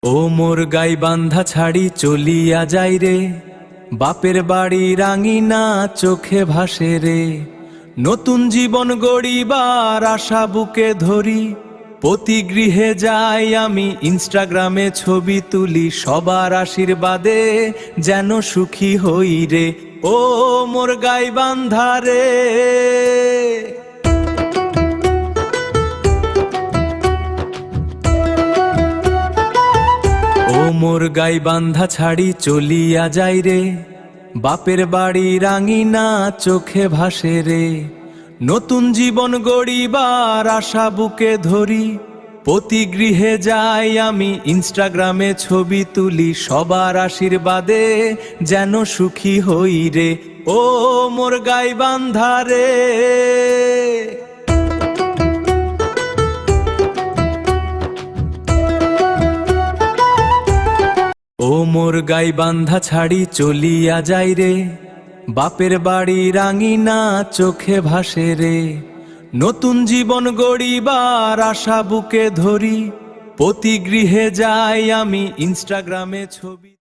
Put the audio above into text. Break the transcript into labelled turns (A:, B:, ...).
A: ও মোর গাই বান্ধা ছাড়ি চলিয়া যাই রে, বাপের বাড়ি রাঙিনা চোখে ভাসে রে। নতুন জীবন গড়িবার আশা বুকে ধরি, প্রতি গৃহে যাই আমি ইনস্টাগ্রামে ছবি তুলি, সবার আশীর্বাদে যেন সুখী হই রে। ও মোর গাই বান্ধা রে, ও মোর গাই বান্ধা ছাড়ি চলিয়া যাই রে, বাপের বাড়ি রাঙিনা চোখে ভাসে রে। নতুন জীবন গড়িবার আশা বুকে ধরি, প্রতি গৃহে যাই আমি ইনস্টাগ্রামে ছবি তুলি, সবার আশীর্বাদে যেন সুখী হই রে। ও মোর গাই বান্ধা রে, ও মোর গাই বান্ধা ছাড়ি চলিয়া যাই রে, বাপের বাড়ি রাঙিনা চোখে ভাসে রে। নতুন জীবন গড়িবার আশা বুকে ধরি, প্রতি গৃহে যাই আমি ইনস্টাগ্রামে ছবি